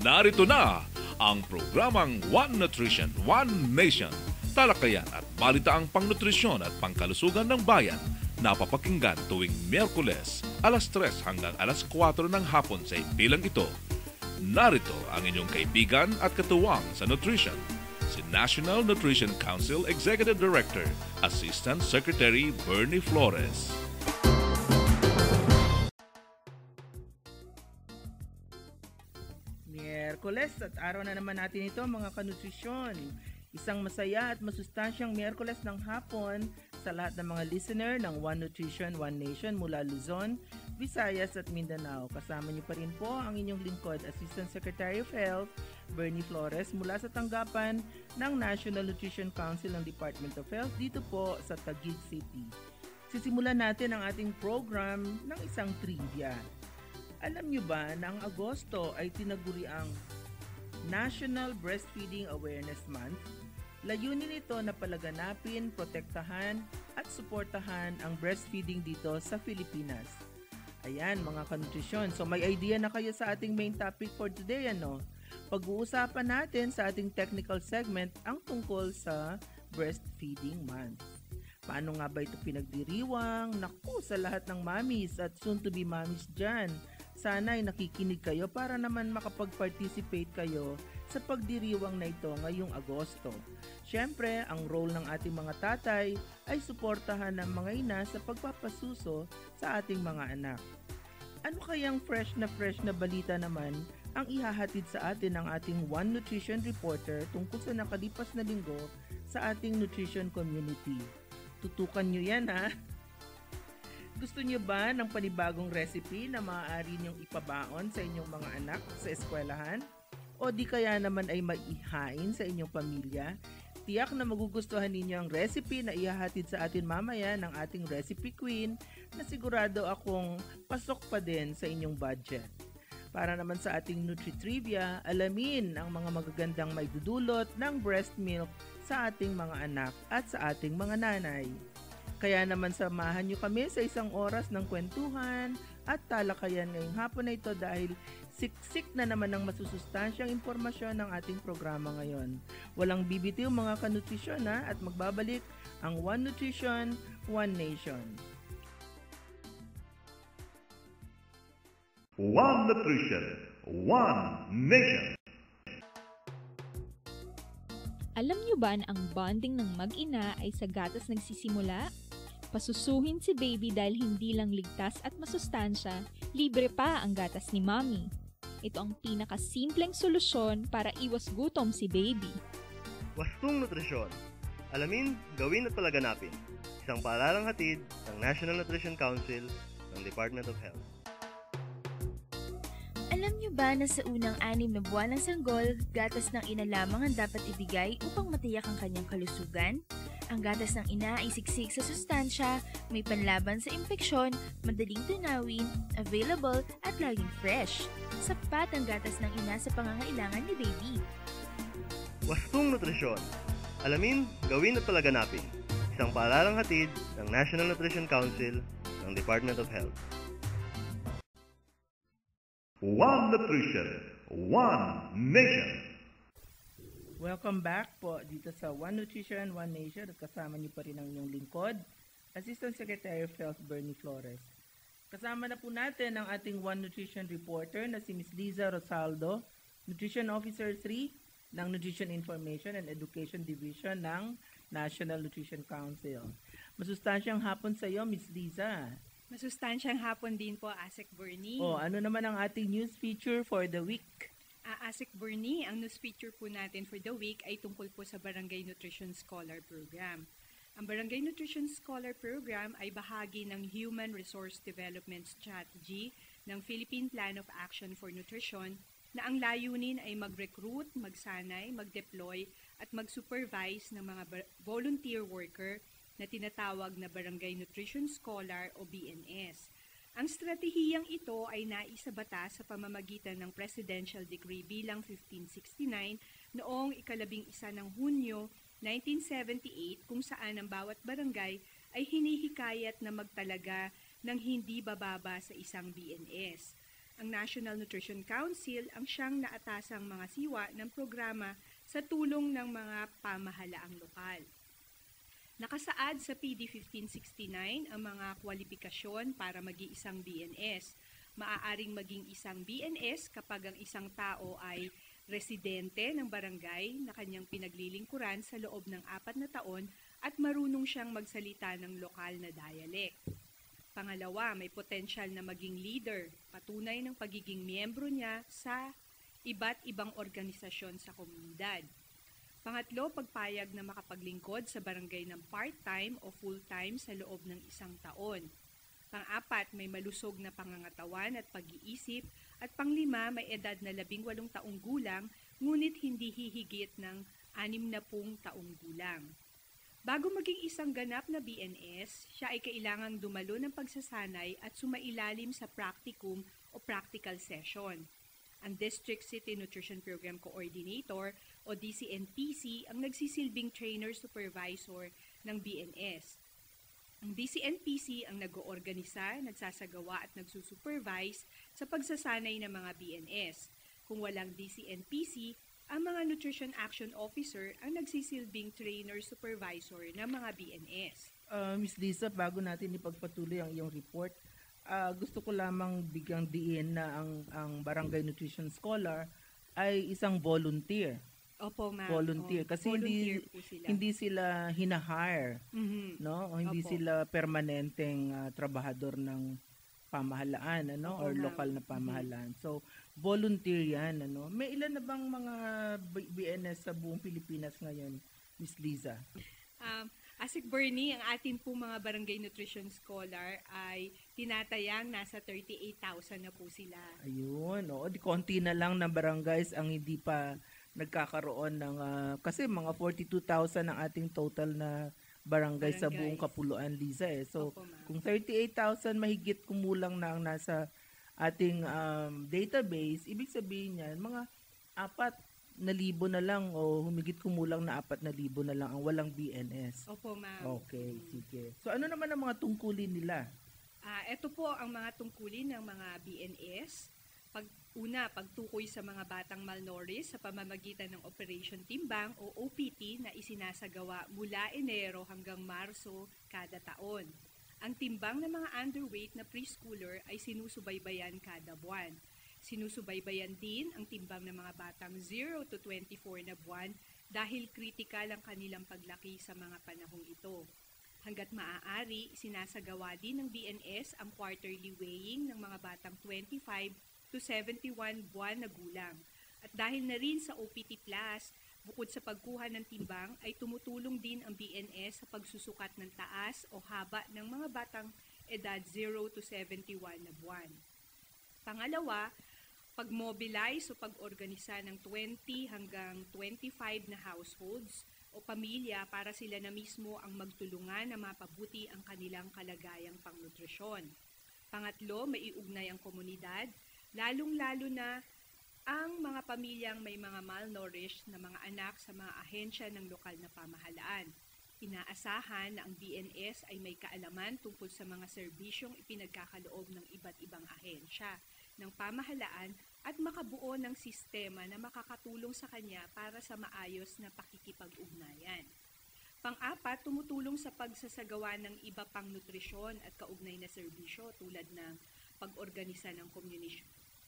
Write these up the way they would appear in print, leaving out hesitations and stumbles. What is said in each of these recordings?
Narito na ang programang One Nutrition, One Nation. Talakayan at balitaang pangnutrisyon at pangkalusugan ng bayan. Napapakinggan tuwing Miyerkules, alas 3 hanggang alas 4 ng hapon sa bilang ito. Narito ang inyong kaibigan at katuwang sa nutrition, si National Nutrition Council Executive Director, Assistant Secretary Bernie Flores. Miyerkules at araw na naman natin ito mga kanutrisyon. Isang masaya at masustansyang Miyerkules ng hapon sa lahat ng mga listener ng One Nutrition, One Nation mula Luzon, Visayas at Mindanao. Kasama niyo pa rin po ang inyong lingkod, Assistant Secretary of Health, Bernie Flores, mula sa tanggapan ng National Nutrition Council ng Department of Health dito po sa Taguig City. Sisimulan natin ang ating program ng isang trivia. Alam niyo ba na ang Agosto ay tinaguri ang National Breastfeeding Awareness Month? Layunin nito na palaganapin, protektahan at suportahan ang breastfeeding dito sa Pilipinas. Ayan mga kanutrisyon, so may idea na kayo sa ating main topic for today, ano? Pag-uusapan natin sa ating technical segment ang tungkol sa Breastfeeding Month. Paano nga ba ito pinagdiriwang? Naku, sa lahat ng mommies at soon-to-be mommies dyan, sana ay nakikinig kayo para naman makapag-participate kayo sa pagdiriwang na ito ngayong Agosto. Siyempre, ang role ng ating mga tatay ay suportahan ng mga ina sa pagpapasuso sa ating mga anak. Ano kayang fresh na balita naman ang ihahatid sa atin ng ating One Nutrition Reporter tungkol sa nakalipas na linggo sa ating nutrition community? Tutukan nyo yan, ha? Gusto nyo ba ng panibagong recipe na maaari nyong ipabaon sa inyong mga anak sa eskwelahan? O di kaya naman ay maihain sa inyong pamilya? Tiyak na magugustuhan ninyo ang recipe na ihahatid sa atin mamaya ng ating recipe queen na sigurado akong pasok pa din sa inyong budget. Para naman sa ating Nutri-Trivia, alamin ang mga magagandang maidudulot ng breast milk sa ating mga anak at sa ating mga nanay. Kaya naman samahan nyo kami sa isang oras ng kwentuhan at talakayan ngayong hapon na ito dahil siksik na naman ng masusustansyang impormasyon ng ating programa ngayon. Walang bibitiw mga kanutrisyon at magbabalik ang One Nutrition, One Nation. One Nutrition, One Nation. Alam niyo ba na ang bonding ng mag-ina ay sa gatas nagsisimula? Pasusuhin si baby dahil hindi lang ligtas at masustansya, libre pa ang gatas ni mommy. Ito ang pinakasimpleng solusyon para iwas gutom si baby. Wastong nutrisyon. Alamin, gawin at palaganapin. Isang paaralang hatid ng National Nutrition Council ng Department of Health. Alam niyo ba na sa unang 6 na buwan ng sanggol, gatas ng ina lamang ang dapat ibigay upang matiyak ang kanyang kalusugan? Ang gatas ng ina ay siksik sa sustansya, may panlaban sa impeksyon, madaling tunawin, available at laging fresh. Sapat ang gatas ng ina sa pangangailangan ni baby. Wastong nutrisyon. Alamin, gawin at palaganapin. Isang paaralang hatid ng National Nutrition Council ng Department of Health. One Nutrition, One Nation. Welcome back po dito sa One Nutrition, One Nation at kasama niyo pa rin ang inyong lingkod, Assistant Secretary of Health Bernie Flores. Kasama na po natin ang ating One Nutrition Reporter na si Ms. Liza Rosaldo, Nutrition Officer 3 ng Nutrition Information and Education Division ng National Nutrition Council. Masustansyang hapon sa iyo, Ms. Liza. Masustansyang hapon din po, Asek Bernie. Ano naman ang ating news feature for the week? Asek Bernie, ang news feature po natin for the week ay tungkol po sa Barangay Nutrition Scholar Program. Ang Barangay Nutrition Scholar Program ay bahagi ng Human Resource Development Strategy ng Philippine Plan of Action for Nutrition na ang layunin ay mag-recruit, magsanay, mag-deploy at mag-supervise ng mga volunteer worker na tinatawag na Barangay Nutrition Scholar o BNS. Ang estratehiyang ito ay naisabata sa pamamagitan ng Presidential Decree bilang 1569 noong 11 ng Hunyo 1978 kung saan ang bawat barangay ay hinihikayat na magtalaga ng hindi bababa sa isang BNS. Ang National Nutrition Council ang siyang naatasang mga siwa ng programa sa tulong ng mga pamahalaang lokal. Nakasaad sa PD 1569 ang mga kwalifikasyon para maging isang BNS. Maaaring maging isang BNS kapag ang isang tao ay residente ng barangay na kanyang pinaglilingkuran sa loob ng 4 na taon at marunong siyang magsalita ng lokal na dialect. Pangalawa, may potensyal na maging leader, patunay ng pagiging miyembro niya sa iba't ibang organisasyon sa komunidad. Pangatlo, pagpayag na makapaglingkod sa barangay ng part-time o full-time sa loob ng 1 taon. Pang-apat, may malusog na pangangatawan at pag-iisip. At pang-5, may edad na 18 taong gulang, ngunit hindi hihigit ng 60 taong gulang. Bago maging isang ganap na BNS, siya ay kailangang dumalo ng pagsasanay at sumailalim sa practicum o practical session. Ang District City Nutrition Program Coordinator o DCNPC ang nagsisilbing trainer supervisor ng BNS. Ang DCNPC ang nag-oorganisa, nagsasagawa at nagsusupervise sa pagsasanay ng mga BNS. Kung walang DCNPC, ang mga Nutrition Action Officer ang nagsisilbing trainer supervisor ng mga BNS. Ms. Lisa, bago natin ipagpatuloy ang iyong report, gusto ko lamang bigyang diin na ang Barangay Nutrition Scholar ay isang volunteer. Opo, ma'am. Volunteer. Kasi hindi sila hinahire, no? O hindi Opo. sila permanenteng trabahador ng pamahalaan, ano? Opo, Or ma'am. lokal na pamahalaan. So, volunteer yan, ano? May ilan na bang mga BNS sa buong Pilipinas ngayon, Miss Liza? Asik Bernie, ang atin po mga Barangay Nutrition Scholar ay tinatayang nasa 38,000 na po sila. Ayun, oo, di konti na lang na barangays ang hindi pa nagkakaroon ng kasi mga 42,000 ang ating total na barangay sa buong Kapuluan, Liza eh. So, Opo, ma'am. kung 38,000 mahigit kumulang na ang nasa ating database, ibig sabihin niyan, mga 4,000 na lang o humigit kumulang na 4,000 na lang ang walang BNS. Opo, ma'am. Okay, sige. So, ano naman ang mga tungkulin nila? Ito po ang mga tungkulin ng mga BNS. Pagtukoy sa mga batang malnourished sa pamamagitan ng Operation Timbang o OPT na isinasagawa mula Enero hanggang Marso kada taon. Ang timbang ng mga underweight na preschooler ay sinusubaybayan kada buwan. Sinusubaybayan din ang timbang ng mga batang 0 to 24 na buwan dahil kritikal ang kanilang paglaki sa mga panahong ito. Hanggat maaari, sinasagawa din ng BNS ang quarterly weighing ng mga batang 25 to 71 buwan na gulang. At dahil na rin sa OPT Plus, bukod sa pagkuha ng timbang, ay tumutulong din ang BNS sa pagsusukat ng taas o haba ng mga batang edad 0 to 71 na buwan. Pangalawa, pag-mobilize o pag-organisa ng 20 hanggang 25 na households o pamilya para sila na mismo ang magtulungan na mapabuti ang kanilang kalagayang pangnutrisyon. Pangatlo, maiugnay ang komunidad, lalong-lalo na ang mga pamilyang may mga malnourished na mga anak sa mga ahensya ng lokal na pamahalaan. Inaasahan na ang BNS ay may kaalaman tungkol sa mga serbisyong ipinagkakaloob ng iba't ibang ahensya ng pamahalaan at makabuo ng sistema na makakatulong sa kanya para sa maayos na pakikipag-ugnayan. Pang-apat, tumutulong sa pagsasagawa ng iba pang nutrisyon at kaugnay na serbisyo tulad ng pag-organisa ng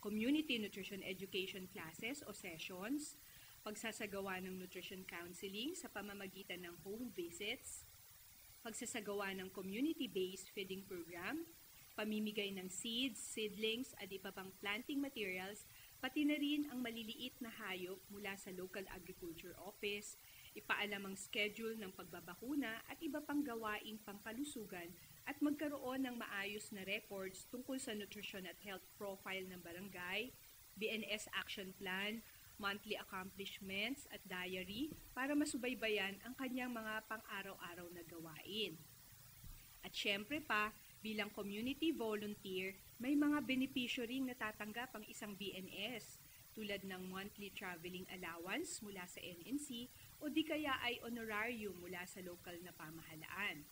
community nutrition education classes o sessions, pagsasagawa ng nutrition counseling sa pamamagitan ng home visits, pagsasagawa ng community-based feeding program, pamimigay ng seeds, seedlings at iba pang planting materials, pati na rin ang maliliit na hayop mula sa local agriculture office, ipaalam ang schedule ng pagbabakuna at iba pang gawaing pangkalusugan at magkaroon ng maayos na records tungkol sa nutrition at health profile ng barangay, BNS action plan, monthly accomplishments at diary para masubaybayan ang kanyang mga pang-araw-araw na gawain. At syempre pa, bilang community volunteer, may mga benepisyo ring natatanggap ang isang BNS tulad ng monthly traveling allowance mula sa NNC o di kaya ay honorarium mula sa local na pamahalaan.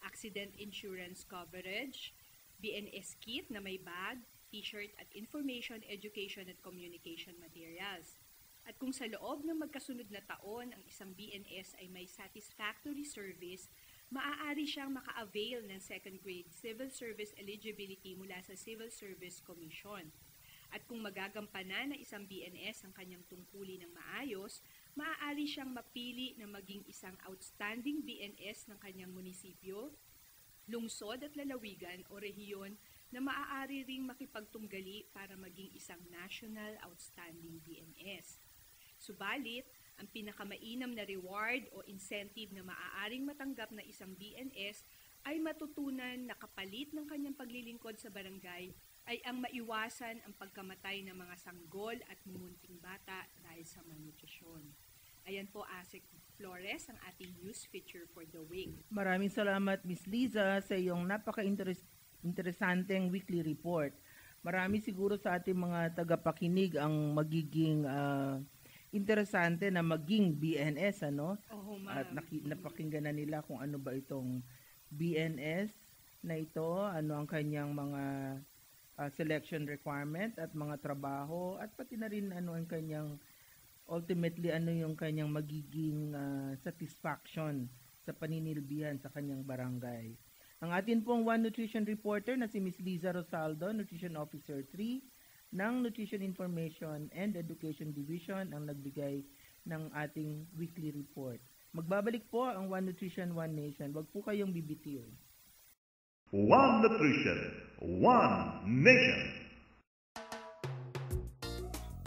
Accident insurance coverage, BNS kit na may bag, t-shirt at information, education at communication materials. At kung sa loob ng magkasunod na taon ang isang BNS ay may satisfactory service, maaari siyang maka-avail ng second grade civil service eligibility mula sa Civil Service Commission. At kung magagampanan ng isang BNS ang kanyang tungkulin ng maayos, maaari siyang mapili na maging isang outstanding BNS ng kanyang munisipyo, lungsod at lalawigan o rehiyon na maaari ring makipagtunggali para maging isang National Outstanding BNS. Subalit, ang pinakamainam na reward o incentive na maaaring matanggap na isang BNS ay matutunan na kapalit ng kanyang paglilingkod sa barangay ay ang maiwasan ang pagkamatay ng mga sanggol at mumunting bata dahil sa malnutrisyon. Ayan po, Asik Flores, ang ating news feature for the week. Maraming salamat, Miss Liza, sa iyong napaka-interesanteng weekly report. Marami siguro sa ating mga tagapakinig ang magiging interesante na maging BNS, ano? Oo, ma'am. At napakinggan na nila kung ano ba itong BNS na ito, ano ang kanyang mga selection requirement at mga trabaho, at pati na rin ano ang kanyang ultimately ano yung kanyang magiging satisfaction sa paninilbihan sa kanyang barangay. Ang atin pong One Nutrition Reporter na si Ms. Liza Rosaldo, Nutrition Officer 3 ng Nutrition Information and Education Division ang nagbigay ng ating weekly report. Magbabalik po ang One Nutrition, One Nation. Huwag po kayong bibitiw. One Nutrition, One Nation.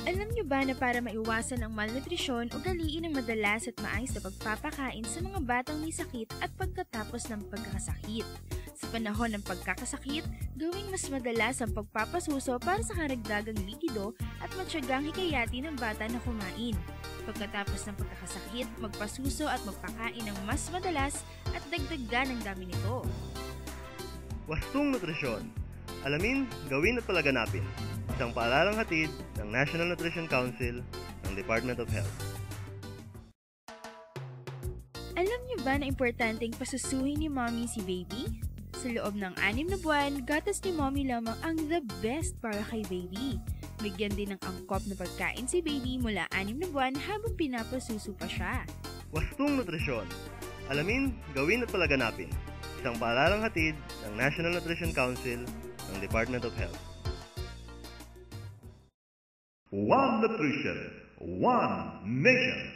Alam niyo ba na para maiwasan ang malnutrisyon, ugaliin ang madalas at maayos na pagpapakain sa mga batang may sakit at pagkatapos ng pagkakasakit. Sa panahon ng pagkakasakit, gawing mas madalas ang pagpapasuso para sa karagdagang likido at matyagang hikayati ng bata na kumain. Pagkatapos ng pagkakasakit, magpasuso at magpakain ng mas madalas at dagdagan ang dami nito. Wastong Nutrisyon. Alamin, gawin at palaganapin. Isang paalalang hatid ng National Nutrition Council ng Department of Health. Alam niyo ba na importanteng pasusuhin ni Mommy si baby? Sa loob ng 6 na buwan, gatas ni Mommy lamang ang the best para kay baby. Bigyan din ng angkop na pagkain si baby mula 6 na buwan habang pinapasuso pa siya. Wastong Nutrisyon. Alamin, gawin at palaganapin. Isang paalalang hatid ng National Nutrition Council ng Department of Health. One Nutrition, One Nation.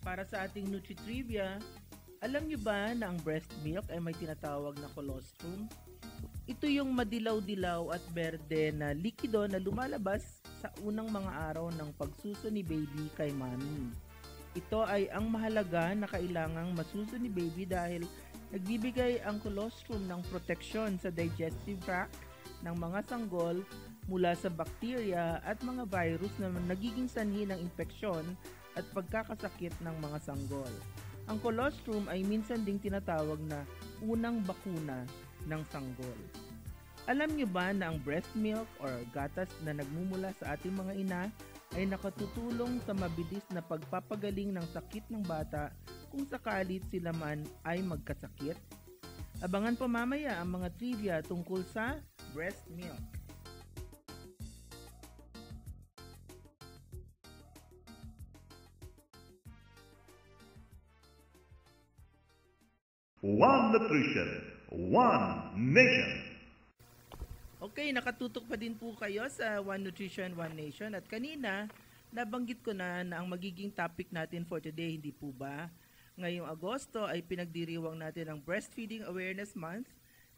Para sa ating Nutri-Trivia, alam niyo ba na ang breast milk ay may tinatawag na colostrum? Ito yung madilaw-dilaw at berde na likido na lumalabas sa unang mga araw ng pagsuso ni baby kay mommy. Ito ay ang mahalaga na kailangang masuso ni baby dahil nagbibigay ang colostrum ng proteksyon sa digestive tract ng mga sanggol mula sa bakterya at mga virus na nagiging sanhi ng infeksyon at pagkakasakit ng mga sanggol. Ang colostrum ay minsan ding tinatawag na unang bakuna ng sanggol. Alam niyo ba na ang breast milk or gatas na nagmumula sa ating mga ina ay nakatutulong sa mabilis na pagpapagaling ng sakit ng bata kung sakalit sila man ay magkasakit? Abangan po mamaya ang mga trivia tungkol sa breast milk. One Nutrition, One Nation. Okay, nakatutok pa din po kayo sa One Nutrition, One Nation. At kanina, nabanggit ko na ang magiging topic natin for today, hindi po ba? Ngayong Agosto ay pinagdiriwang natin ang Breastfeeding Awareness Month.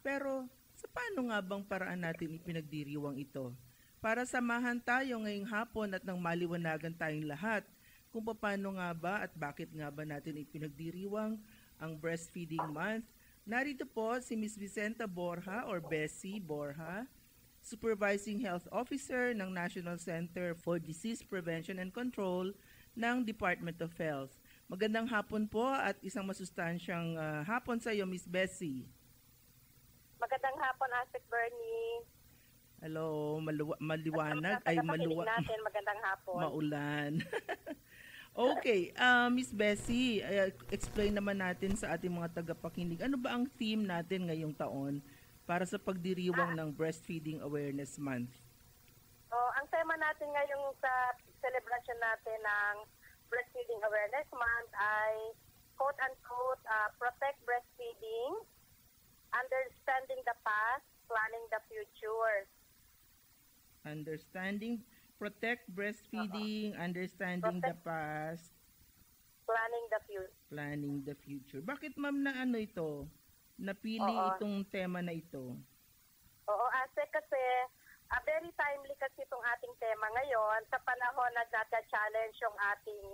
Pero sa paano nga bang paraan natin ipinagdiriwang ito? Para samahan tayo ngayong hapon at nang maliwanagan tayong lahat kung paano nga ba at bakit nga ba natin ipinagdiriwang ang Breastfeeding Month. Narito po si Ms. Vicenta Borja or Bessie Borja, Supervising Health Officer ng National Center for Disease Prevention and Control ng Department of Health. Magandang hapon po at isang masustansyang hapon sa iyo, Ms. Bessie. Magandang hapon, Asik Bernie. Hello, maliwanag ay natin, magandang hapon. maulan. Okay, Miss Bessie, explain naman natin sa ating mga tagapakinig, ano ba ang theme natin ngayong taon para sa pagdiriwang ng Breastfeeding Awareness Month? Ang tema natin ngayong sa celebration natin ng Breastfeeding Awareness Month ay quote-unquote, protect breastfeeding, understanding the past, planning the future. Protect breastfeeding, understanding the past, planning the future. planning the future. Bakit ma'am na ano ito? Napili itong tema na ito? Oo, kasi very timely kasi itong ating tema ngayon sa panahon na nagka-challenge yung ating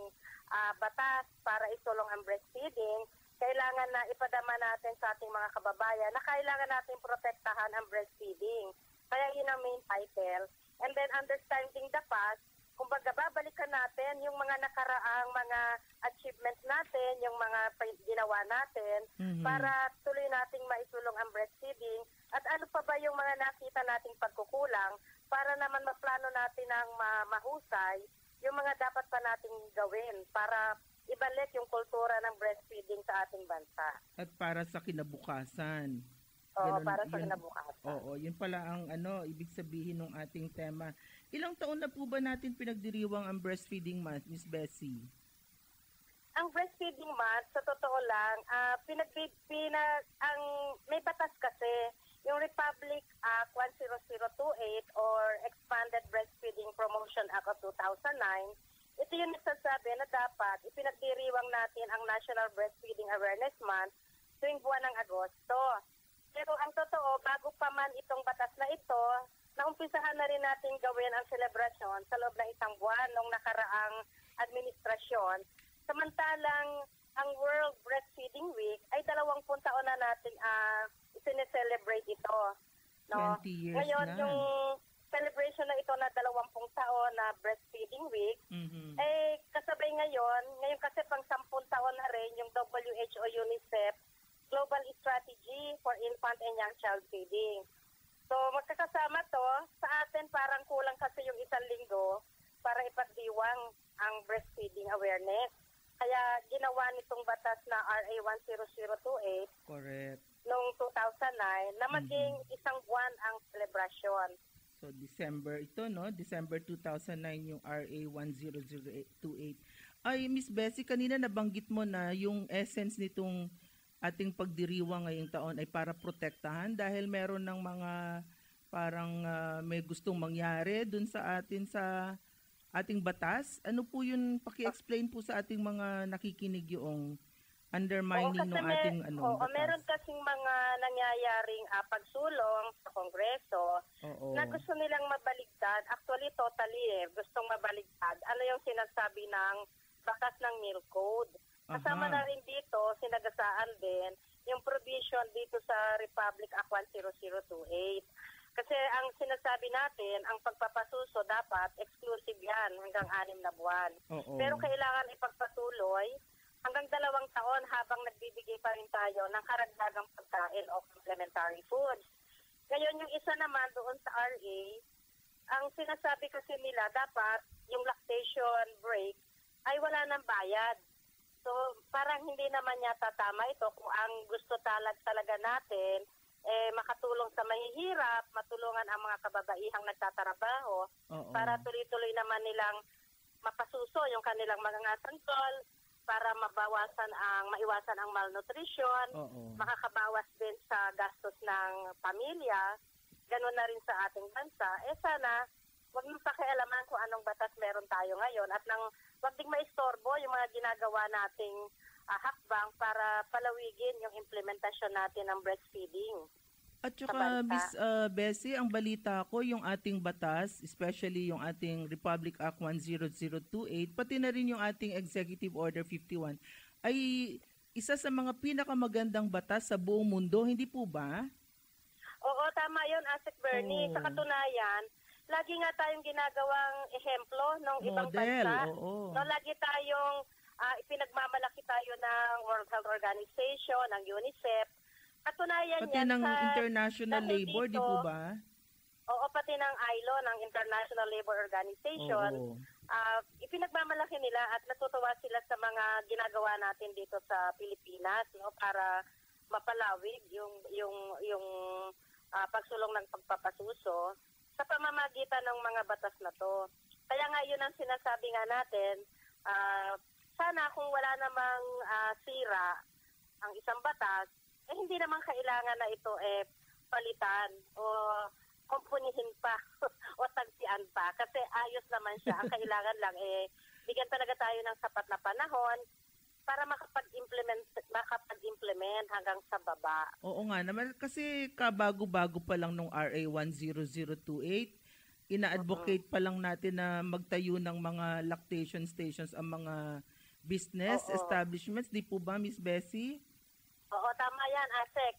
batas para isulong ang breastfeeding. Kailangan na ipadama natin sa ating mga kababayan na kailangan natin protektahan ang breastfeeding. Kaya yun ang main title. And then understanding the past, kumbaga babalikan natin yung mga nakaraang mga achievements natin, yung mga ginawa natin para tuloy nating maisulong ang breastfeeding at ano pa ba yung mga nakita nating pagkukulang para naman maplano natin ng mahusay yung mga dapat pa nating gawin para ibalik yung kultura ng breastfeeding sa ating bansa. At para sa kinabukasan. Oo, para sa kinabukasan. Oo, yun pala ang ibig sabihin ng ating tema. Ilang taon na po ba natin pinagdiriwang ang Breastfeeding Month, Miss Bessie? Ang Breastfeeding Month, sa totoo lang, may batas kasi, yung Republic Act 10028 or Expanded Breastfeeding Promotion Act of 2009, ito yung nagsasabi na dapat ipinagdiriwang natin ang National Breastfeeding Awareness Month tuwing buwan ng Agosto. Pero ang totoo, bago pa man itong batas na ito, naumpisahan na rin natin gawin ang selebrasyon sa loob ng isang buwan ng nakaraang administrasyon. Samantalang ang World Breastfeeding Week ay 20 taon na natin sineselebrate ito. No? 20 years Ngayon, na. yung celebration na ito na 20 taon na Breastfeeding Week, kasabay ngayon kasi pang 10 taon na rin yung WHO UNICEF Global Strategy for Infant and Young Child Feeding. So magkakasama to, sa atin parang kulang kasi yung 1 linggo para ipagdiwang ang breastfeeding awareness. Kaya ginawa nitong batas na RA 10028 Correct. noong 2009 na maging isang buwan ang celebration. So December ito, no? December 2009 yung RA 10028. Ay, Miss Bessie, kanina nabanggit mo na yung essence nitong ating pagdiriwang ngayong taon ay para protektahan dahil meron ng mga parang may gustong mangyari dun sa ating batas. Ano po yun, paki-explain po sa ating mga nakikinig yung undermining ng ating batas. Meron kasing mga nangyayaring pagsulong sa Kongreso na gusto nilang mabaligtad. Actually, totally gustong mabaligtad. Ano yung sinasabi ng batas ng Meal Code. Kasama na rin dito, sinagasaan din, yung provision dito sa Republic Act 10028. Kasi ang sinasabi natin, ang pagpapasuso dapat exclusive yan hanggang 6 na buwan. Pero kailangan ipagpatuloy hanggang 2 taon habang nagbibigay pa rin tayo ng karagdagang pagkain o complementary foods. Ngayon, yung isa naman doon sa RA, ang sinasabi kasi nila dapat yung lactation break ay wala ng bayad. So, parang hindi naman yata tama ito kung ang gusto talaga natin makatulong sa mahihirap, matulungan ang mga kababaihang nagtatrabaho para tuloy-tuloy naman nilang mapasuso yung kanilang mga sanggol para maiwasan ang malnutrition, makakabawas din sa gastos ng pamilya, ganoon na rin sa ating bansa. Sana wag mo pakialaman kung anong batas meron tayo ngayon at wag ding maistorbo yung mga ginagawa nating hakbang para palawigin yung implementasyon natin ng breastfeeding. At saka, Miss Bessie, ang balita ko, yung ating batas, especially yung ating Republic Act 10028, pati na rin yung ating Executive Order 51, ay isa sa mga pinakamagandang batas sa buong mundo, hindi po ba? Oo, tama yun, Asik Bernie. Sa katunayan, lagi nga tayong ginagawang ehemplo ng ibang bansa. No, lagi tayong ipinagmamalaki tayo ng World Health Organization, ng UNICEF. Katunayan pati yan ng International Labor, di po ba? Oo, pati ng ILO, ng International Labor Organization. ipinagmamalaki nila at natutuwa sila sa mga ginagawa natin dito sa Pilipinas, no, para mapalawig yung pagsulong ng pagpapasuso sa pamamagitan ng mga batas na to. Kaya nga yun ang sinasabi nga natin, sana kung wala namang sira ang isang batas, hindi naman kailangan na ito palitan o kumpunihin pa o tagsian pa kasi ayos naman siya. Ang kailangan lang bigyan talaga tayo ng sapat na panahon para makapag-implement hanggang sa baba. Oo nga naman kasi kabago-bago pa lang nung RA 10028, ina-advocate pa lang natin na magtayo ng mga lactation stations ang mga business establishments. Di po ba, Miss Bessie? Oo, tama yan, Asek.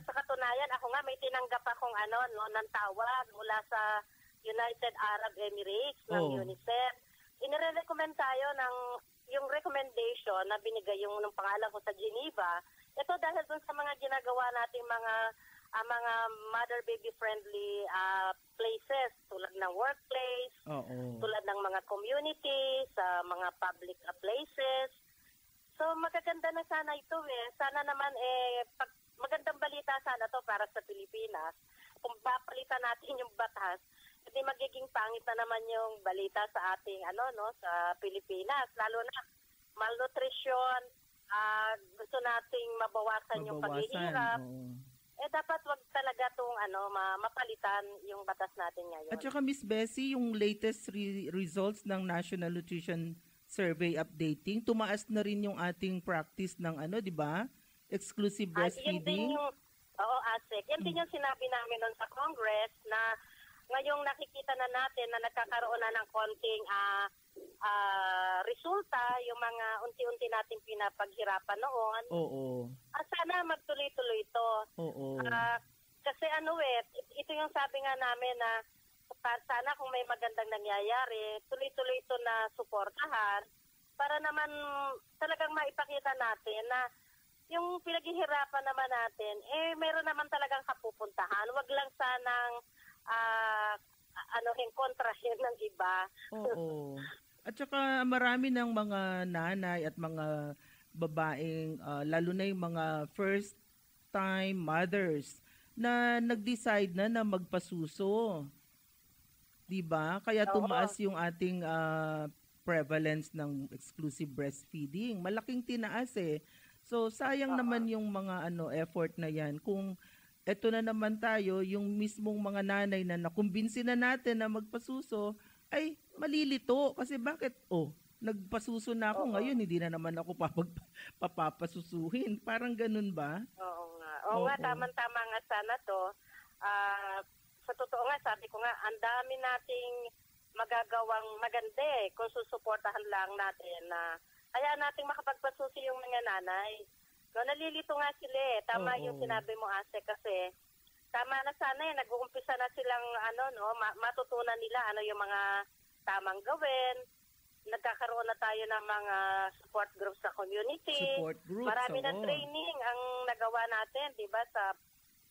Sa katunayan, ako nga may tinanggap akong ng tawag mula sa United Arab Emirates ng UNICEF. Inire-recommend tayo ng yung recommendation na binigay yung ng pangalan ko sa Geneva. Ito dahil dun sa mga ginagawa nating mga mother baby friendly places tulad ng workplace, tulad ng mga communities, mga public places. So magaganda na sana ito Sana naman magandang balita sana to para sa Pilipinas. Kung papalitan natin yung batas, hindi magiging pangit na naman yung balita sa ating sa Pilipinas, lalo na malnutrition, gusto nating mabawasan yung paghihirap. Dapat wag talaga tong mapalitan yung batas natin ngayon. At saka Miss Bessie, yung latest results ng National Nutrition Survey updating, tumaas na rin yung ating practice ng di ba? Exclusive breastfeeding. Asek. Yan din yung sinabi namin nun sa Congress na ngayong nakikita na natin na nagkakaroon na ng konting resulta, yung mga unti-unti nating pinapaghirapan noon. Sana magtuloy-tuloy ito. Kasi ito yung sabi nga namin na sana kung may magandang nangyayari, tuloy-tuloy ito na suportahan para naman talagang maipakita natin na yung pinaghihirapan naman natin, meron naman talagang kapupuntahan. Wag lang sanang kontrahin ng iba. At saka marami ng mga nanay at mga babaeng, lalo na yung mga first-time mothers na nag-decide na magpasuso. Diba? Kaya tumaas yung ating prevalence ng exclusive breastfeeding. Malaking tinaas So sayang naman yung mga effort na yan. Kung eto na naman tayo, yung mismong mga nanay na nakumbinsi na natin na magpasuso, ay malilito. Kasi bakit? Nagpasuso na ako ngayon, hindi na naman ako papapasusuhin. Parang ganun ba? Oo nga, tama-tama nga sana to. Sa totoo nga, sabi ko nga, ang dami nating magagawang maganda kung susuportahan lang natin na kaya nating makapagpasusi yung mga nanay. Nalilito nga sila Tama yung sinabi mo, Ase, kasi tama na sana nag-uumpisa na silang matutunan nila yung mga tamang gawin. Nagkakaroon na tayo ng mga support groups sa community. Marami na training ang nagawa natin, di ba, sa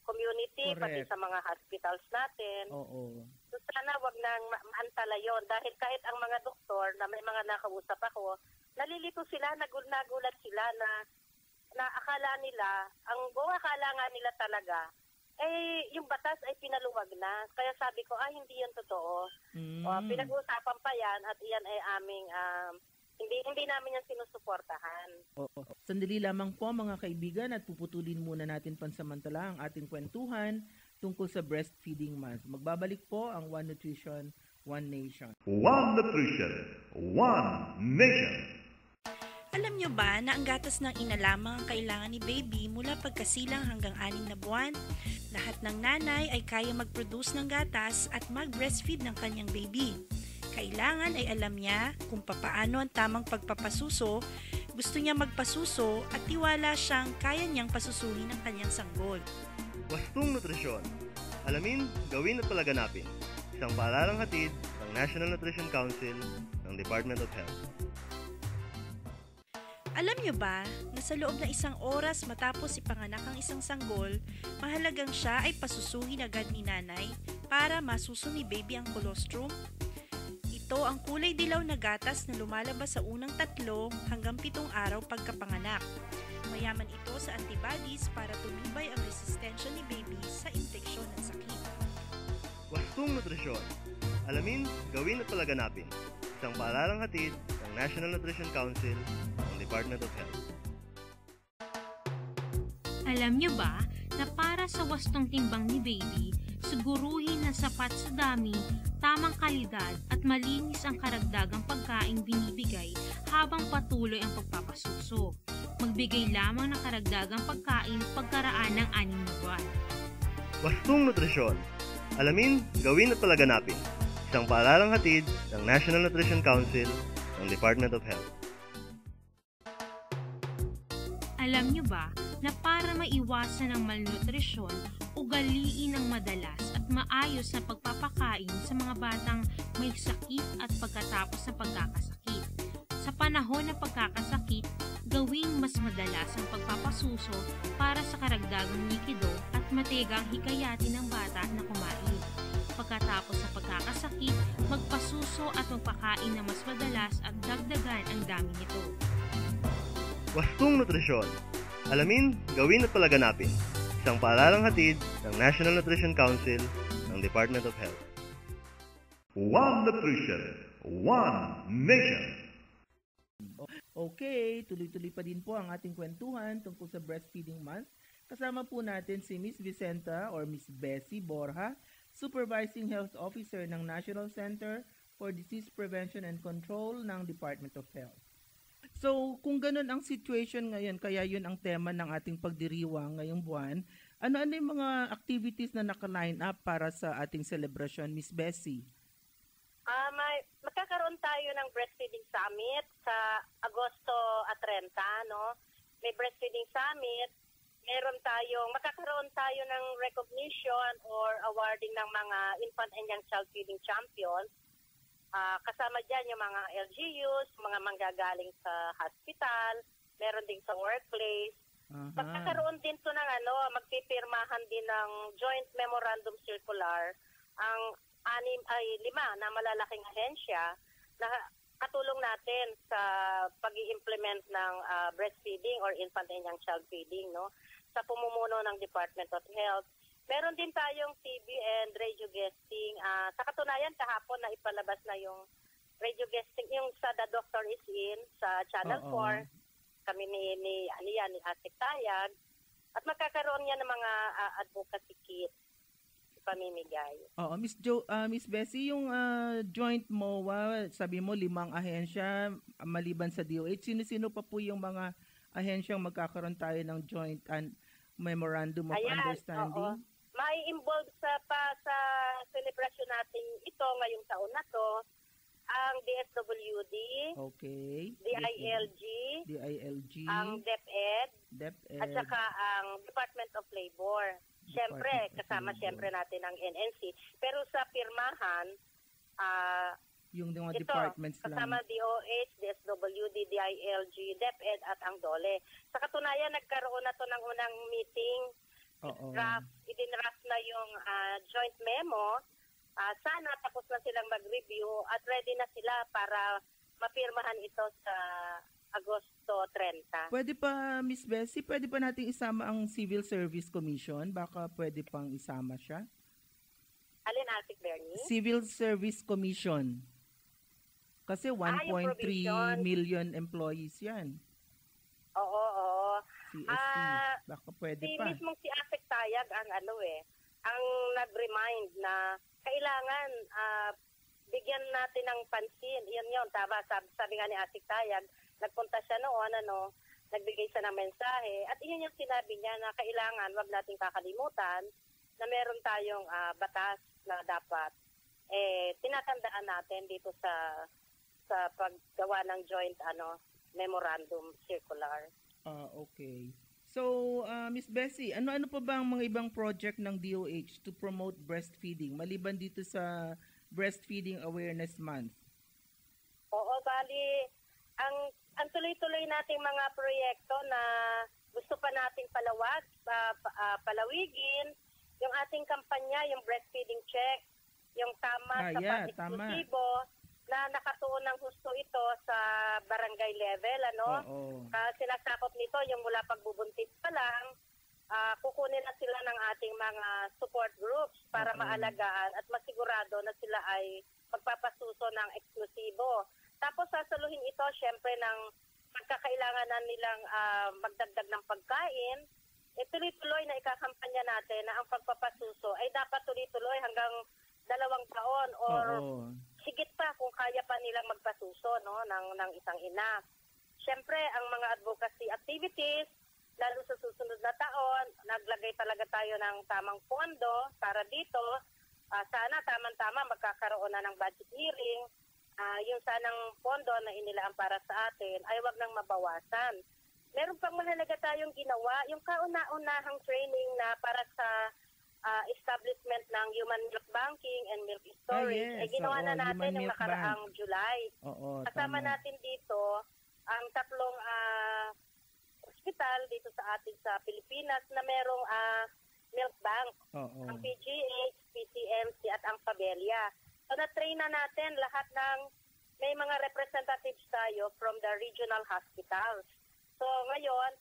community, pati sa mga hospitals natin. So sana wag nang maantala yon dahil kahit ang mga doktor na may mga nakausap ako, nalilito sila, nagulat sila na akala nila, buong akala nga nila talaga, yung batas ay pinaluwag na. Kaya sabi ko, hindi yan totoo. Pinag-uusapan pa yan at yan ay aming, hindi namin yan sinusuportahan. Sandali lamang po mga kaibigan at puputulin muna natin pansamantala ang ating kwentuhan tungkol sa breastfeeding month. Magbabalik po ang One Nutrition, One Nation. One Nutrition, One Nation. Alam nyo ba na ang gatas ng ina lamang ang kailangan ni baby mula pagkasilang hanggang 6 na buwan? Lahat ng nanay ay kaya mag-produce ng gatas at mag-breastfeed ng kanyang baby. Kailangan ay alam niya kung papaano ang tamang pagpapasuso, gusto niya magpasuso at tiwala siyang kaya niyang pasusuhin ang kanyang sanggol. Wastong Nutrisyon. Alamin, gawin at palaganapin. Isang paaralang hatid ng National Nutrition Council ng Department of Health. Alam nyo ba na sa loob ng 1 oras matapos ipanganak ang isang sanggol, mahalagang siya ay pasusuhin agad ni nanay para masuso ni baby ang colostrum? Ito ang kulay dilaw na gatas na lumalabas sa unang 3 hanggang 7 araw pagkapanganak. Mayaman ito sa antibodies para tumibay ang resistensya ni baby sa infeksyon at sakit. Wastong Nutrisyon. Alamin, gawin at palaganapin. Isang paaralang hatid ng National Nutrition Council ng Department of Health. Alam niyo ba na para sa wastong timbang ni baby, siguruhin na sapat sa dami, tamang kalidad at malinis ang karagdagang pagkain binibigay habang patuloy ang pagpapasuso. Magbigay lamang ng karagdagang pagkain pagkaraan ng 6 na buwan. Wastong Nutrisyon. Alamin, gawin at palaganapin. Isang paaralang hatid ng National Nutrition Council ng Department of Health. Alam niyo ba na para maiwasan ang malnutrisyon, ugaliin ang madalas at maayos na pagpapakain sa mga batang may sakit at pagkatapos ng pagkakasakit. Sa panahon ng pagkakasakit, gawing mas madalas ang pagpapasuso para sa karagdagang likido at matigang hikayatin ng bata na kumain. Pagkatapos sa pagkakasakit, magpasuso at magpakain na mas madalas at dagdagan ang dami nito. Wastong Nutrisyon. Alamin, gawin at palaganapin. Isang paaralang hatid ng National Nutrition Council ng Department of Health. One Nutrition, One Nation. Okay, tuloy-tuloy pa din po ang ating kwentuhan tungkol sa Breastfeeding Month. Kasama po natin si Miss Vicenta or Miss Bessie Borja, Supervising Health Officer ng National Center for Disease Prevention and Control ng Department of Health. So, kung ganun ang situation ngayon, kaya yun ang tema ng ating pagdiriwang ngayong buwan, ano-ano yung mga activities na naka-line up para sa ating celebration, Miss Bessie? Magkakaroon tayo ng Breastfeeding Summit sa Agosto 30, no? May Breastfeeding Summit, magkakaroon tayo ng recognition or awarding ng mga infant and young child feeding champions. Kasama dyan yung mga LGUs, mga manggagaling sa hospital, meron din sa workplace. Magkakaroon din to ng magpipirmahan din ng joint memorandum circular ang 5 na malalaking ahensya na katulong natin sa pag-i-implement ng breastfeeding or infant and young child feeding, no, sa pumumuno ng Department of Health. Meron din tayong TV and radio guesting. Sa katunayan, kahapon na ipalabas na yung radio guesting, yung sa The Doctor Is In sa Channel 4. Kami ni Asik Tayag. At magkakaroon niya ng mga advocacy kit pamimigay. Oo, Miss Bessie, yung joint MOA, sabi mo 5 ahensya maliban sa DOH. Sino-sino pa po yung mga ahensyang magkakaroon tayo ng joint memorandum of understanding? Oo. May involved sa celebration natin ito ngayong taon na to, ang DSWD, okay, DILG, ang DepEd, at saka ang Department of Labor. Siyempre, kasama natin ang NNC. Pero sa pirmahan, yung mga departments lang. Kasama DOH, DSWD, DILG, DepEd at ang DOLE. Sa katunayan, nagkaroon na to ng unang meeting. Idinraft na yung joint memo. Sana tapos na silang mag-review at ready na sila para mapirmahan ito sa Agosto 30. Pwede pa, Miss Bessie, pwede pa nating isama ang Civil Service Commission? Baka pwede pang isama siya? Alin, Asik Bernie? Civil Service Commission. Kasi 1.3 million employees yan. Oo. CST. Baka pwede si pa. Mismong si Asik Tayag ang ang nag-remind na kailangan bigyan natin ng pansin. Yun, tama. Sabi nga ni Asik Tayag, nagpunta siya noon, nagbigay siya ng mensahe. At iyon yung sinabi niya na kailangan, wag nating kakalimutan na meron tayong batas na dapat tinatandaan natin dito sa paggawa ng joint memorandum circular. Okay. So, Miss Bessie, ano pa ba ang mga ibang project ng DOH to promote breastfeeding maliban dito sa Breastfeeding Awareness Month? Oo, bali, ang tuloy-tuloy nating mga proyekto na gusto pa nating palawigin, yung ating kampanya, yung breastfeeding check, yung tama, sapat, eksklusibo, na na nakatuon ng husto ito sa barangay level, sinasakop nito yung mula pagbubuntis pa lang, kukunin na sila ng ating mga support groups para maalagaan at masigurado na sila ay magpapasuso ng eksklusibo. Tapos sasaluhin ito syempre ng pagkakailangan na nilang magdagdag ng pagkain. Tuloy-tuloy na ikakampanya natin na ang pagpapasuso ay dapat tuloy-tuloy hanggang 2 taon or higit pa kung kaya pa nilang magpasuso ng isang ina. Syempre, ang mga advocacy activities, lalo sa susunod na taon, naglagay talaga tayo ng tamang pondo para dito. Sana tamang-tama magkakaroon na ng budget hearing. Yung sanang pondo na inilaan para sa atin ay wag nang mabawasan. Meron pang mahalaga tayong ginawa, yung kauna-unahang training na para sa establishment ng human milk banking and milk storage. Ginawa na natin yung nakaraang July. Kasama natin dito ang 3 hospital dito sa atin sa Pilipinas na merong milk bank. Ang PGH, PCMC at ang Pabelia. So na-train na natin lahat ng may mga representatives tayo from the regional hospitals. So ngayon,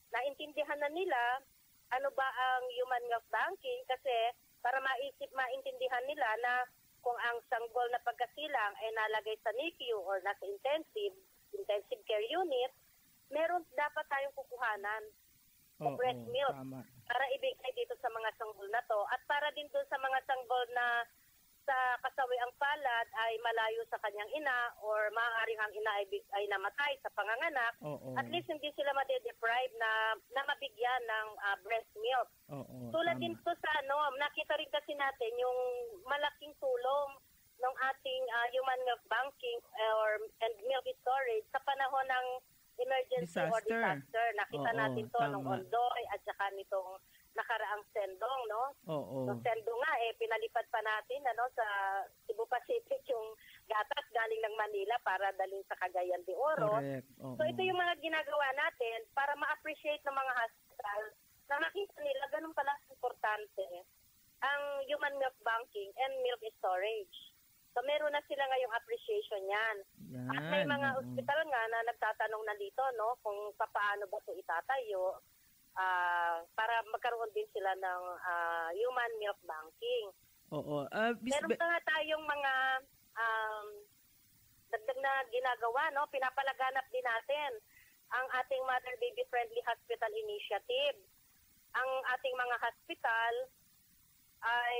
naintindihan na nila ano ba ang human milk banking kasi para maintindihan nila na kung ang sanggol na pagkasilang ay nalagay sa NICU or nasa intensive care unit, meron dapat tayong kukuhanan o breast milk para ibigay dito sa mga sanggol na to at para din doon sa mga sanggol na sa kasawi ang palad ay malayo sa kanyang ina or maaaring ang ina ay namatay sa panganganak, at least hindi sila ma-deprive na mabigyan ng breast milk. Tulad din to sa nakita rin kasi natin yung malaking tulong ng ating human milk banking and milk storage sa panahon ng emergency or disaster. Nakita natin to nung Ondoy at saka nitong nakaraang Sendong, So Sendong nga, pinalipad pa natin sa Cebu Pacific yung gatas galing ng Manila para dalhin sa Cagayan de Oro. So ito yung mga ginagawa natin para ma-appreciate ng mga hospital na makita nila ganun pala importante ang human milk banking and milk storage. So meron na sila ngayong appreciation yan. At may mga hospital nga na nagtatanong na dito, kung paano ba ito itatayo para magkaroon din sila ng human milk banking. Meron pa nga tayong mga dagdag na ginagawa, pinapalaganap din natin ang ating Mother Baby Friendly Hospital Initiative. Ang ating mga hospital ay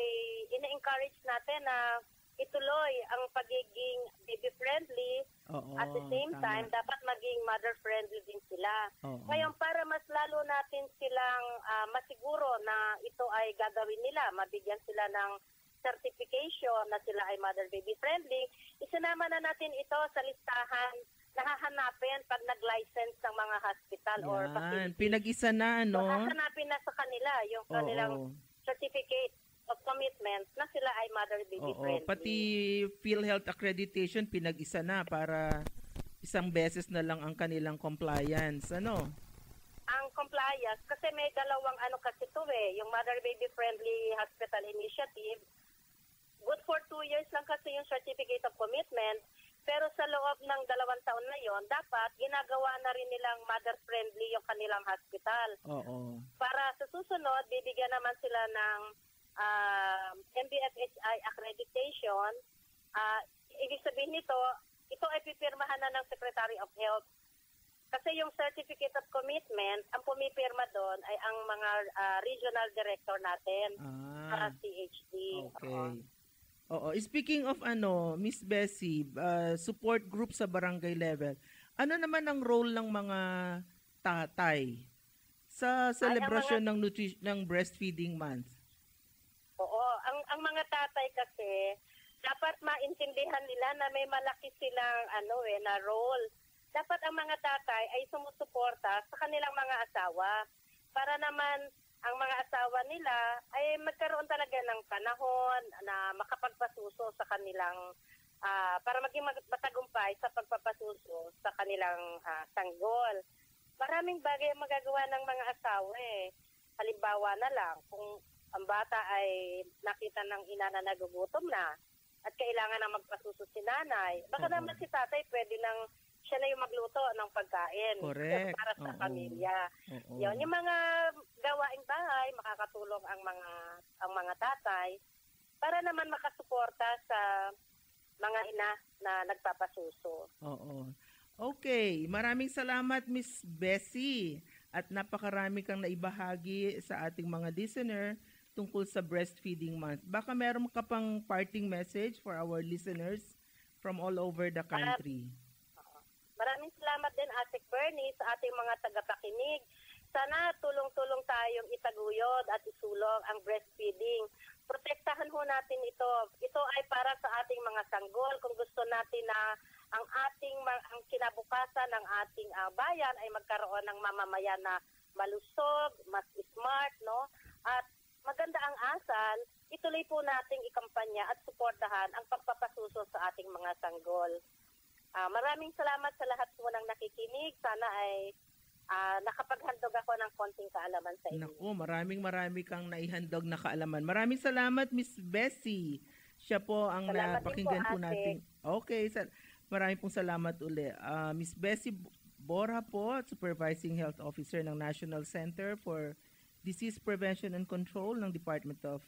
ina-encourage natin na ituloy ang pagiging baby-friendly. At the same time, dapat maging mother-friendly din sila. Ngayon, para mas lalo natin silang masiguro na ito ay gagawin nila, mabigyan sila ng certification na sila ay mother-baby-friendly, isinama na natin ito sa listahan na hahanapin pag nag-license ng mga hospital or facility. Pinag-isa na, So, hahanapin na sa kanila yung kanilang certificate of commitment na sila ay mother baby friendly. Pati PhilHealth accreditation pinag-isa na para isang beses na lang ang kanilang compliance, Ang compliance kasi may dalawang kasi to yung Mother Baby Friendly Hospital Initiative. Good for 2 years lang kasi yung certificate of commitment, pero sa loob ng 2 taon na yon, dapat ginagawa na rin nilang mother friendly yung kanilang hospital. Para sa susunod, bibigyan naman sila ng MBFHI accreditation. Ibig sabihin nito, ito ay pipirmahan na ng Secretary of Health. Kasi yung certificate of commitment, ang pumipirma doon ay ang mga regional director natin sa CHD. Speaking of Miss Bessie, support group sa barangay level, ano naman ang role ng mga tatay sa celebration ng breastfeeding month? Ang mga tatay kasi dapat maintindihan nila na may malaki silang na role. Dapat ang mga tatay ay sumusuporta sa kanilang mga asawa para naman ang mga asawa nila ay magkaroon talaga ng panahon na makapagpasuso sa kanilang para maging matagumpay sa pagpapasuso sa kanilang sanggol. Maraming bagay ang magagawa ng mga asawa Halimbawa na lang, kung ang bata ay nakita ng ina na nagugutom na, at kailangan na magpasuso si nanay. Baka naman si tatay pwede nang siya na yung magluto ng pagkain. Correct. Para sa pamilya. Yun, yung mga gawaing bahay, makakatulong ang mga tatay para naman makasuporta sa mga ina na nagpapasuso. Oo. Okay, maraming salamat Miss Bessie at napakarami kang naibahagi sa ating mga listener tungkol sa Breastfeeding Month. Baka meron ka pang parting message for our listeners from all over the country. Maraming salamat din, Ate Bernie, sa ating mga tagapakinig. Sana tulong-tulong tayong itaguyod at isulong ang breastfeeding. Protektahan ho natin ito. Ito ay para sa ating mga sanggol. Kung gusto natin na ang kinabukasan ng ating bayan ay magkaroon ng mamamayan na malusog, mas smart, no? At maganda ang asal, ituloy po nating ikampanya at suportahan ang pagpapasuso sa ating mga sanggol. Maraming salamat sa lahat po ng nakikinig. Sana ay nakapaghandog ako ng konting kaalaman sa inyo. Naku, marami kang naihandog na kaalaman. Maraming salamat, Miss Bessie. Siya po ang napakinggan po natin. Okay, maraming pong salamat uli. Miss Bessie Bora po, Supervising Health Officer ng National Center for Disease Prevention and Control ng Department of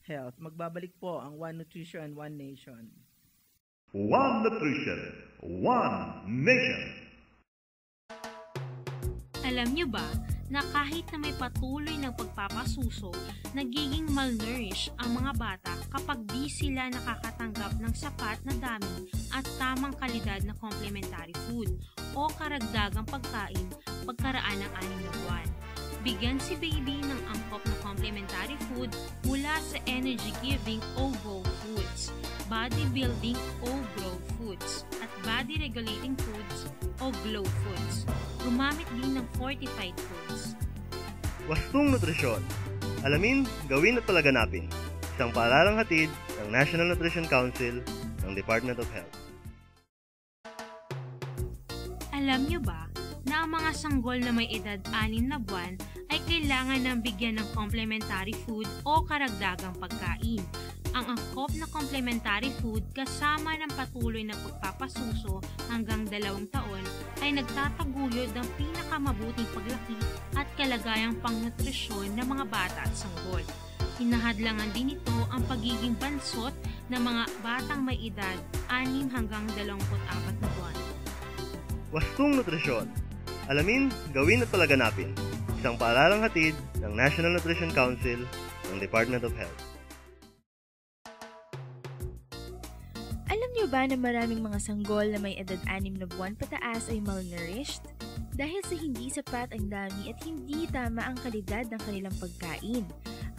Health. Magbabalik po ang One Nutrition, One Nation. One Nutrition, One Nation. Alam niyo ba na kahit na may patuloy ng pagpapasuso, nagiging malnourished ang mga bata kapag di sila nakakatanggap ng sapat na dami at tamang kalidad na complementary food o karagdagang pagkain pagkaraan ng 6 na buwan. Bigyan si baby ng angkop na complementary food mula sa energy-giving O-Grow Foods, body-building O-Grow Foods, at body-regulating foods o Glow Foods. Gumamit din ng fortified foods. Wastong Nutrisyon. Alamin, gawin at palaganapin. Isang paaralang hatid ng National Nutrition Council ng Department of Health. Alam niyo ba na ang mga sanggol na may edad 6 na buwan ay kailangan ng bigyan ng complementary food o karagdagang pagkain? Ang angkop na complementary food kasama ng patuloy na pagpapasuso hanggang 2 taon ay nagtataguyod ng pinakamabuting paglaki at kalagayang pangnutrisyon ng mga bata at sanggol. Hinahadlangan din ito ang pagiging bansot ng mga batang may edad 6 hanggang 24 na buwan. Wastong Nutrisyon. Alamin, gawin at palaganapin. Isang paaralang hatid ng National Nutrition Council ng Department of Health. Alam niyo ba na maraming mga sanggol na may edad 6 na buwan pataas ay malnourished? Dahil sa hindi sapat ang dami at hindi tama ang kalidad ng kanilang pagkain.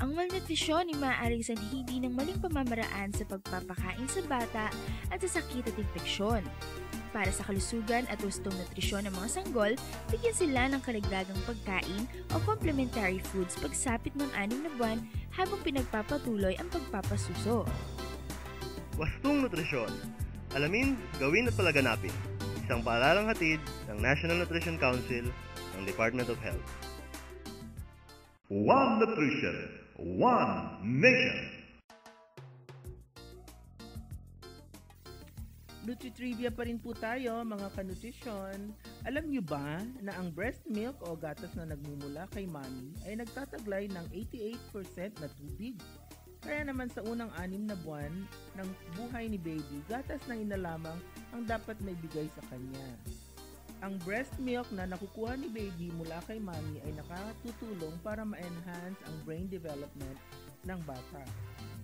Ang malnutrisyon ay maaaring sanhibi ng maling pamamaraan sa pagpapakain sa bata at sa sakit at infeksyon. Para sa kalusugan at gustong nutrisyon ng mga sanggol, bigyan sila ng karagdagang pagkain o complementary foods pagsapit ng 6 na buwan habang pinagpapatuloy ang pagpapasuso. Wastong Nutrisyon. Alamin, gawin at palaganapin. Isang paaralang hatid ng National Nutrition Council ng Department of Health. One Nutrition, One Nation. Nutri-trivia pa rin po tayo mga kanutrisyon. Alam niyo ba na ang breast milk o gatas na nagmumula kay mami ay nagtataglay ng 88% na tubig? Kaya naman sa unang 6 na buwan ng buhay ni baby, gatas na ina lamang ang dapat may bigay sa kanya. Ang breast milk na nakukuha ni baby mula kay mami ay nakatutulong para ma-enhance ang brain development ng bata.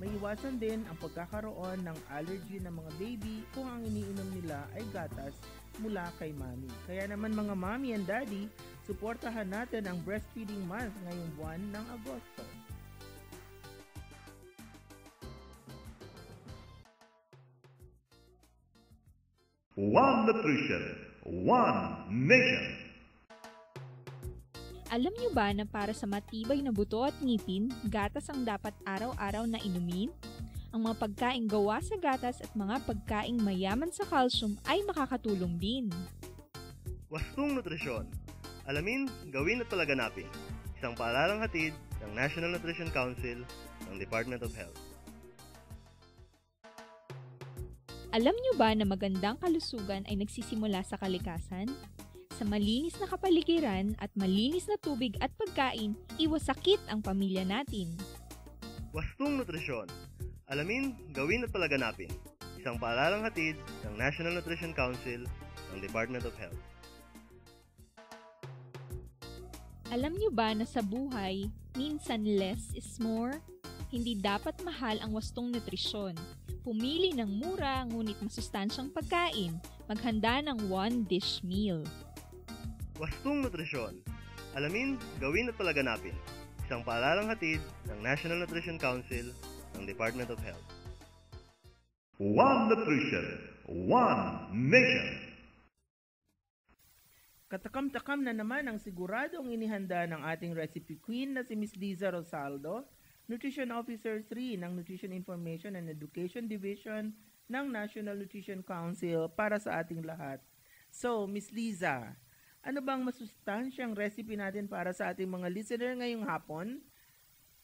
May iwasan din ang pagkakaroon ng allergy ng mga baby kung ang iniinom nila ay gatas mula kay mami. Kaya naman mga mommy and daddy, suportahan natin ang breastfeeding month ngayong buwan ng Agosto. One Nutrition, One Nation. Alam niyo ba na para sa matibay na buto at ngipin, gatas ang dapat araw-araw na inumin? Ang mga pagkaing gawa sa gatas at mga pagkaing mayaman sa calcium ay makakatulong din. Wastong Nutrisyon. Alamin, gawin at palaganapin. Isang paaralang hatid ng National Nutrition Council ng Department of Health. Alam nyo ba na magandang kalusugan ay nagsisimula sa kalikasan? Sa malinis na kapaligiran at malinis na tubig at pagkain, iwas sakit ang pamilya natin. Wastong nutrisyon. Alamin, gawin at palaganapin. Isang paalalang hatid ng National Nutrition Council ng Department of Health. Alam nyo ba na sa buhay, minsan less is more? Hindi dapat mahal ang wastong nutrisyon. Pumili ng mura ngunit masustansyang pagkain. Maghanda ng one-dish meal. Wastong nutrisyon. Alamin, gawin at palaganapin. Isang paalalang hatid ng National Nutrition Council ng Department of Health. One Nutrition, One Nation. Katakam-takam na naman ang siguradong inihanda ng ating recipe queen na si Ms. Liza Rosaldo, Nutrition Officer 3 ng Nutrition Information and Education Division ng National Nutrition Council para sa ating lahat. So, Ms. Liza, ano bang masustansyang recipe natin para sa ating mga listener ngayong hapon?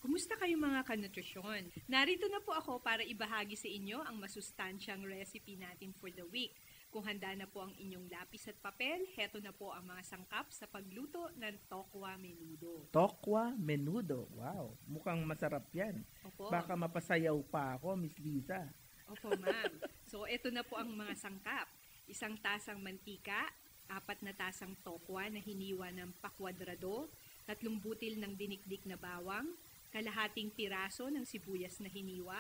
Kumusta kayo mga kanutrisyon? Narito na po ako para ibahagi sa inyo ang masustansyang recipe natin for the week. Kung handa na po ang inyong lapis at papel, heto na po ang mga sangkap sa pagluto ng tokwa menudo. Tokwa menudo. Wow, mukhang masarap yan. Opo. Baka mapasayaw pa ako, Ms. Liza. Opo, ma'am. So, ito na po ang mga sangkap. Isang tasang mantika, 4 na tasang tokwa na hiniwa ng pakwadrado, 3 butil ng dinikdik na bawang, kalahating piraso ng sibuyas na hiniwa,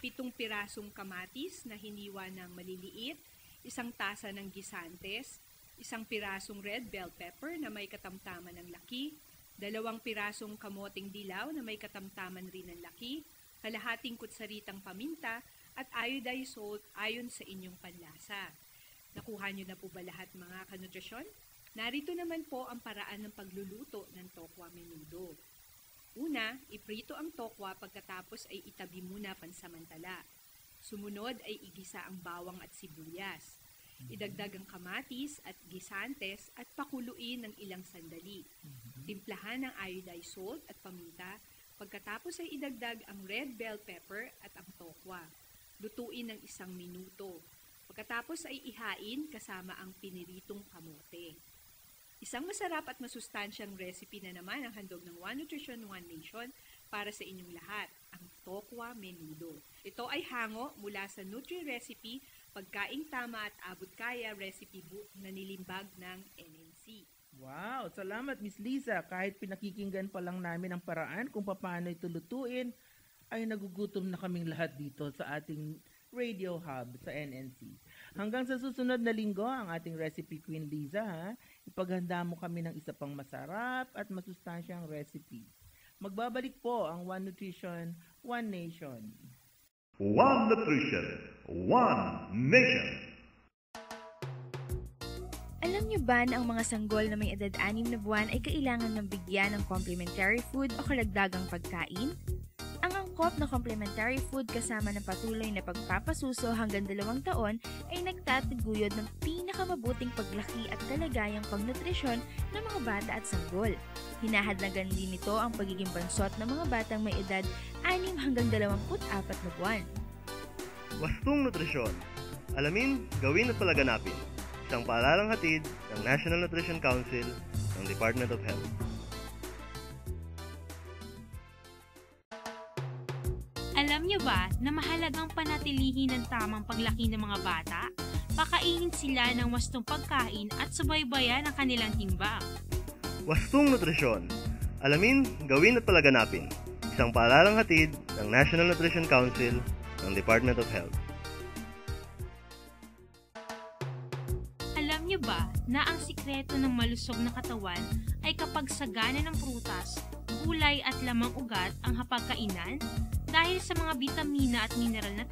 7 pirasong kamatis na hiniwa ng maliliit, 1 tasa ng gisantes, 1 pirasong red bell pepper na may katamtaman ng laki, 2 pirasong kamoting dilaw na may katamtaman rin ng laki, kalahating kutsaritang paminta, at iodized salt ayon sa inyong panlasa. Nakuha nyo na po ba lahat mga kanutrisyon? Narito naman po ang paraan ng pagluluto ng tokwa menudo. Una, iprito ang tokwa pagkatapos ay itabi muna pansamantala. Sumunod ay igisa ang bawang at sibuyas. Idagdag ang kamatis at gisantes at pakuluin ng ilang sandali. Timplahan ng iodized salt at paminta. Pagkatapos ay idagdag ang red bell pepper at ang tokwa. Lutuin ng 1 minuto. Pagkatapos ay ihain kasama ang piniritong kamote. Isang masarap at masustansyang recipe na naman ang handog ng One Nutrition, One Nation para sa inyong lahat, ang tokwa menudo. Ito ay hango mula sa Nutri-Recipe, Pagkaing Tama at Abot Kaya Recipe Book na nilimbag ng NNC. Wow, salamat Ms. Liza. Kahit pinakikinggan pa lang namin ang paraan kung paano ito lutuin, ay nagugutom na kaming lahat dito sa ating Radio Hub sa NNC. Hanggang sa susunod na linggo, ang ating recipe queen Liza, ipaghanda mo kami ng isa pang masarap at masustansyang recipe. Magbabalik po ang One Nutrition, One Nation. One Nutrition, One Nation. Alam niyo ba na ang mga sanggol na may edad 6 na buwan ay kailangan ng bigyan ng complementary food o kalagdagang pagkain? Ang angkop na complementary food kasama ng patuloy na pagpapasuso hanggang 2 taon ay nagtataguyod ng pinakamabuting paglaki at kalagayang pangnutrisyon ng mga bata at sanggol. Hinahadlagan din nito ang pagiging bansot ng mga batang may edad 6 hanggang 24 na buwan. Wastong nutrisyon. Alamin, gawin at palaganapin. Isang paalalang hatid ng National Nutrition Council ng Department of Health. Alam niyo ba na mahalagang panatilihin ang tamang paglaki ng mga bata? Pakainin sila ng wastong pagkain at subaybayan ang kanilang timbang. Wastong nutrisyon. Alamin, gawin at palaganapin. Isang paalalang hatid ng National Nutrition Council ng Department of Health. Alam niyo ba na ang sikreto ng malusog na katawan ay kapag sagana ng prutas, gulay at lamang ugat ang hapagkainan? Dahil sa mga bitamina at mineral na